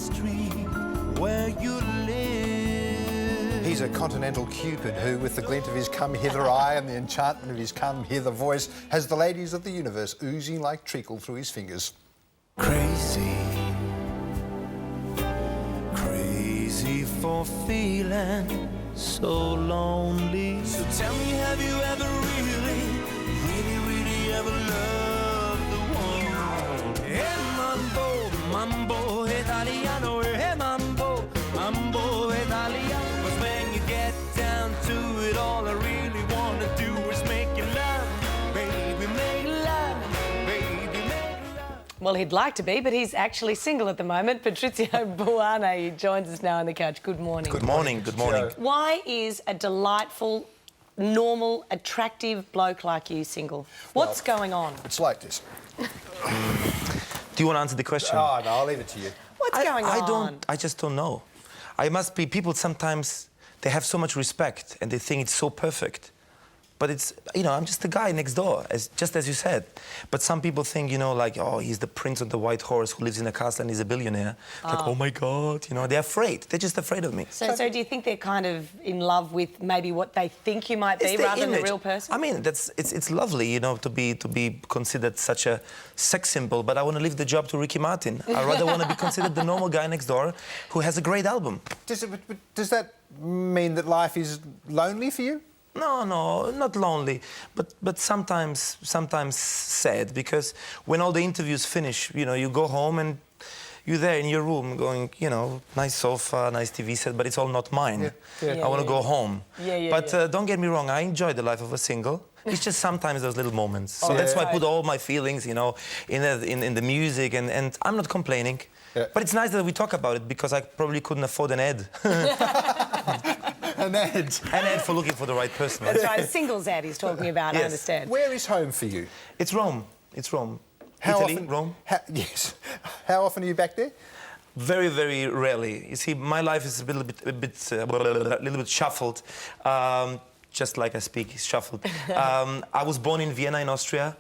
street where you live. He's a continental Cupid who, with the glint of his come-hither eye and the enchantment of his come-hither voice, has the ladies of the universe oozing like treacle through his fingers. Crazy, crazy for feeling so lonely. So tell me, have you ever really ever loved the one? Hey mambo, mambo italiano, hey mambo, mambo italiano. 'Cause when you get down to it, all I really wanna do is make you love, baby, make love, baby, make love. Well, he'd like to be, but he's actually single at the moment. Patrizio Buane joins us now on the couch. Good morning. Good morning, good morning. Why is a delightful, normal, attractive bloke like you single? What's going on? It's like this. Do you want to answer the question? Oh, no, I'll leave it to you. What's going on? I just don't know. I must be, people sometimes, they have so much respect and they think it's so perfect. But it's, you know, I'm just a guy next door, just as you said. But some people think, you know, like, oh, he's the prince on the white horse who lives in a castle and he's a billionaire. Like, oh my God, you know, they're afraid. They're just afraid of me. So do you think they're kind of in love with maybe what they think you might be rather than the real person? I mean, it's lovely, you know, to be considered such a sex symbol, but I want to leave the job to Ricky Martin. I rather want to be considered the normal guy next door who has a great album. Does that mean that life is lonely for you? No, not lonely, but sometimes sad, because when all the interviews finish, you know, you go home and you're there in your room going, you know, nice sofa, nice TV set, but it's all not mine. I want to go home. But don't get me wrong, I enjoy the life of a single. It's just sometimes those little moments. So that's why I put all my feelings, you know, in the music, and I'm not complaining. Yeah. But it's nice that we talk about it, because I probably couldn't afford an ad. An ad. An ad for looking for the right person. That's right, a singles ad he's talking about, I understand. Where is home for you? It's Rome. It's Rome. How Italy, often, Rome. Yes. How often are you back there? Very, very rarely. You see, my life is a little bit shuffled. Just like I speak, it's shuffled. I was born in Vienna, in Austria.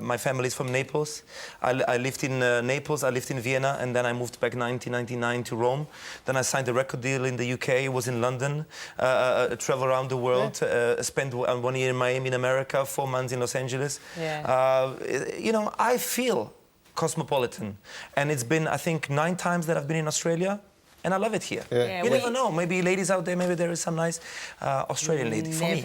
My family is from Naples. I lived in Naples, I lived in Vienna, and then I moved back in 1999 to Rome. Then I signed a record deal in the UK, was in London, travel around the world, spent 1 year in Miami in America, 4 months in Los Angeles. You know, I feel cosmopolitan. And it's been, I think, 9 times that I've been in Australia. And I love it here. You never know. Maybe ladies out there, maybe there is some nice Australian lady for me.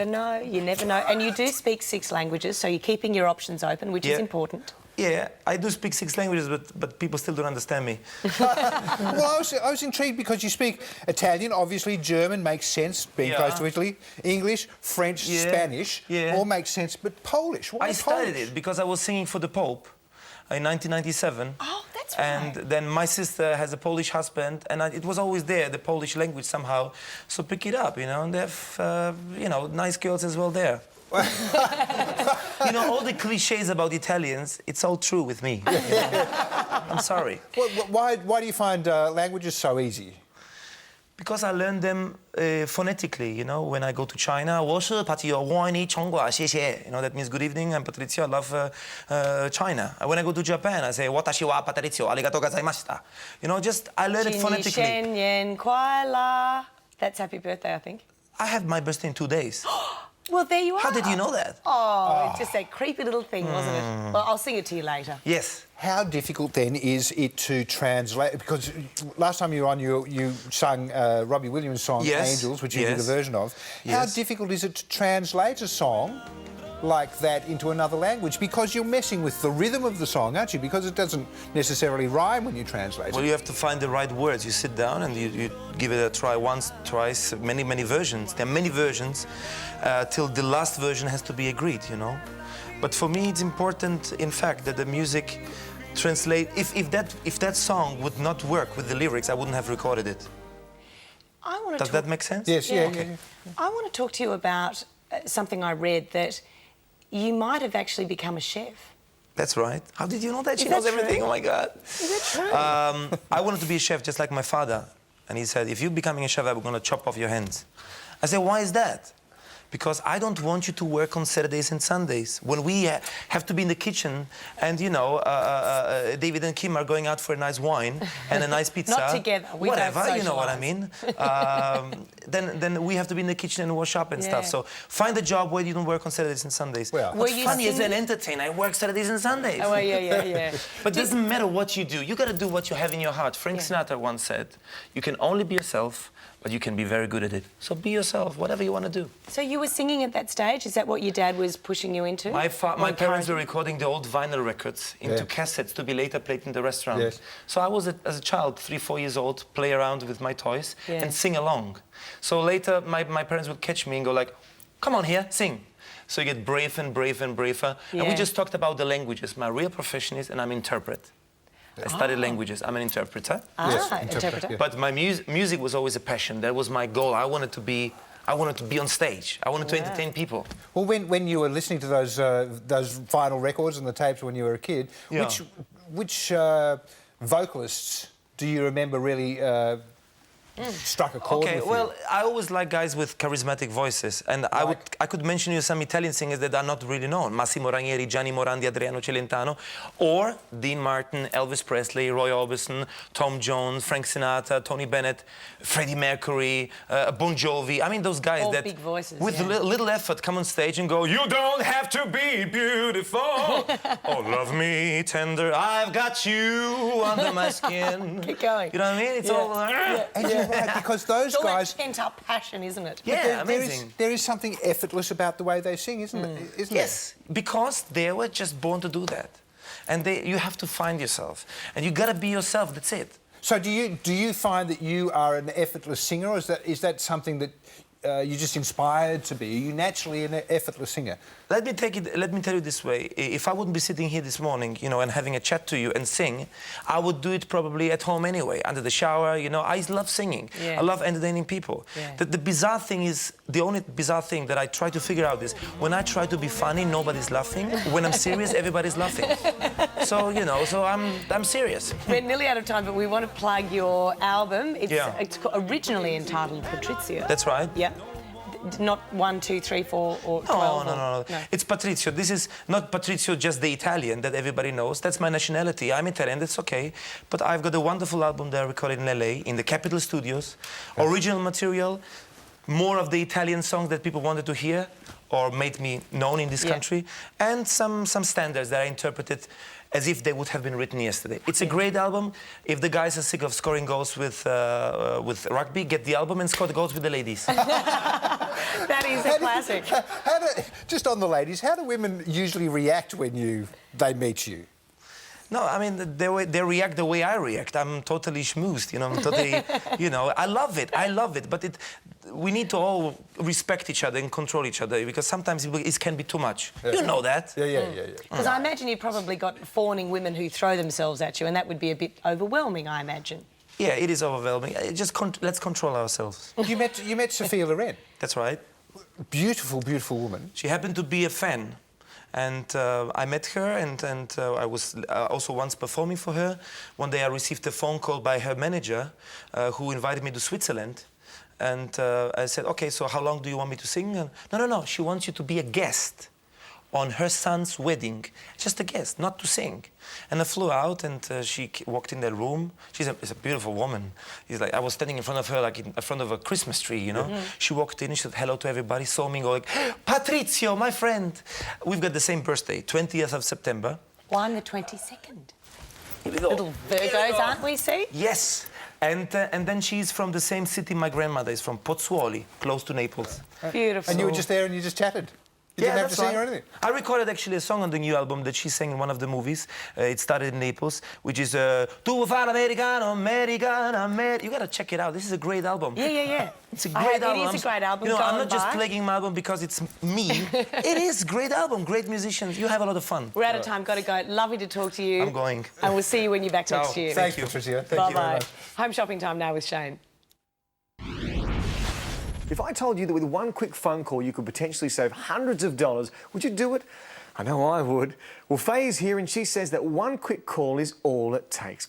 You never know. And you do speak 6 languages, so you're keeping your options open, which is important. Yeah, I do speak 6 languages, but people still don't understand me. Well, I was intrigued because you speak Italian, obviously German makes sense, being close to Italy. English, French, Spanish, all makes sense, but Polish, why Polish? I studied it because I was singing for the Pope in 1997. Oh, that's right. And then my sister has a Polish husband, and it was always there, the Polish language somehow. So pick it up, you know, and they have, you know, nice girls as well there. You know, all the cliches about Italians, it's all true with me. You know? I'm sorry. Why do you find languages so easy? Because I learned them phonetically, you know, when I go to China. 我是 Patrizio, 谢谢. You know, that means good evening, I'm Patrizio, I love China. When I go to Japan, I say, 私は Patrizio, ありがとうございました. You know, just, I learned it phonetically. Shen Yen Kuai La. That's happy birthday, I think. I have my birthday in 2 days. Well, there you are. How did you know that? Oh, it's just that creepy little thing, wasn't it? Well, I'll sing it to you later. Yes. How difficult, then, is it to translate? Because last time you were on, you sung Robbie Williams' song, Angels, which you did a version of. How difficult is it to translate a song like that into another language? Because you're messing with the rhythm of the song, aren't you? Because it doesn't necessarily rhyme when you translate it. Well, you have to find the right words. You sit down and you give it a try once, twice, many versions. There are many versions till the last version has to be agreed, you know? But for me, it's important, in fact, that the music translate. If that song would not work with the lyrics, I wouldn't have recorded it. Does that make sense? Yes, yeah. I want to talk to you about something I read, that you might have actually become a chef. That's right. How did you know that? She knows everything. Oh, my God. Is it true? I wanted to be a chef just like my father. And he said, if you're becoming a chef, I'm going to chop off your hands. I said, why is that? because I don't want you to work on Saturdays and Sundays when we have to be in the kitchen and, you know, David and Kim are going out for a nice wine and a nice pizza. Not together. We whatever, you know what I mean. Then we have to be in the kitchen and wash up and stuff. So find a job where you don't work on Saturdays and Sundays. Well, what's funny as an entertainer, I work Saturdays and Sundays. Oh, yeah. But it doesn't matter what you do. You got to do what you have in your heart. Frank Sinatra once said, you can only be yourself, but you can be very good at it. So be yourself, whatever you want to do. So you were singing at that stage? Is that what your dad was pushing you into? My parents were recording the old vinyl records into cassettes to be later played in the restaurant. Yes. So I was, as a child, 3-4 years old, play around with my toys and sing along. So later, my parents would catch me and go like, come on here, sing. So you get brave and braver and braver. And we just talked about the languages. My real profession is, and I'm interpret. I studied languages. I'm an interpreter. Yes, interpreter. Yeah. But my music was always a passion. That was my goal. I wanted to be on stage. I wanted to entertain people. Well, when you were listening to those vinyl records and the tapes when you were a kid, which vocalists do you remember really struck a chord with you? Well, I always like guys with charismatic voices, and I could mention you some Italian singers that are not really known: Massimo Ranieri, Gianni Morandi, Adriano Celentano, or Dean Martin, Elvis Presley, Roy Orbison, Tom Jones, Frank Sinatra, Tony Bennett, Freddie Mercury, Bon Jovi. I mean, those guys all that big voices, with little effort come on stage and go, "You don't have to be beautiful, oh love me tender, I've got you under my skin." Keep going. You know what I mean? It's all. Right, because those it's all guys... that pent-up passion, isn't it? Yeah, amazing. There is something effortless about the way they sing, isn't it? Yes, because they were just born to do that. And you have to find yourself. And you got to be yourself, that's it. So do you find that you are an effortless singer, or is that something that you're just inspired to be? Are you naturally an effortless singer? Let me tell you this way. If I wouldn't be sitting here this morning, you know, and having a chat to you and sing, I would do it probably at home anyway, under the shower, you know. I love singing. I love entertaining people. The bizarre thing is, the only bizarre thing that I try to figure out is, when I try to be funny, nobody's laughing. When I'm serious, everybody's laughing. So, you know, so I'm serious. We're nearly out of time, but we want to plug your album. It's originally entitled Patrizio. That's right. Yeah. Not 1, 2, 3, 4, or 12? No. It's Patrizio. This is not Patrizio, just the Italian that everybody knows. That's my nationality. I'm Italian, that's okay. But I've got a wonderful album there recorded in LA, in the Capitol Studios. Original material, more of the Italian songs that people wanted to hear or made me known in this country, and some standards that I interpreted as if they would have been written yesterday. It's a great album. If the guys are sick of scoring goals with rugby, get the album and score the goals with the ladies. That is a classic. Just on the ladies, how do women usually react when they meet you? No, I mean, they react the way I react. I'm totally schmoozed, you know, I'm totally, you know, I love it, but we need to all respect each other and control each other, because sometimes it can be too much. You know that. Yeah. Because I imagine you've probably got fawning women who throw themselves at you, and that would be a bit overwhelming, I imagine. Yeah, it is overwhelming. Let's control ourselves. You met Sophia Loren. That's right. Beautiful, beautiful woman. She happened to be a fan. And I met her, and I was also once performing for her. One day I received a phone call by her manager, who invited me to Switzerland. And I said, okay, so how long do you want me to sing? And, no, she wants you to be a guest on her son's wedding. Just a guest, not to sing. And I flew out, and she walked in that room. She's a beautiful woman. It's like I was standing in front of her, like in front of a Christmas tree, you know. She walked in, she said hello to everybody, saw me, go like, Patrizio, my friend. We've got the same birthday, 20th of September. Why on the 22nd? Little Virgos, aren't we, see? Yes. And then she's from the same city my grandmother is from, Pozzuoli, close to Naples. Beautiful. And you were just there and you just chatted? You didn't have to sing or anything? I recorded actually a song on the new album that she sang in one of the movies. It started in Naples, which is Tu fare americano, americana, You gotta check it out. This is a great album. Yeah. It's a great album. It is a great album. You know, I'm not just playing my album because it's me. It is a great album, great musicians. You have a lot of fun. We're out of time. Got to go. Lovely to talk to you. I'm going. And we'll see you when you're back next year. Thank you, Patrizio. Bye-bye. Home shopping time now with Shane. If I told you that with one quick phone call you could potentially save hundreds of dollars, would you do it? I know I would. Well, Faye's here and she says that one quick call is all it takes.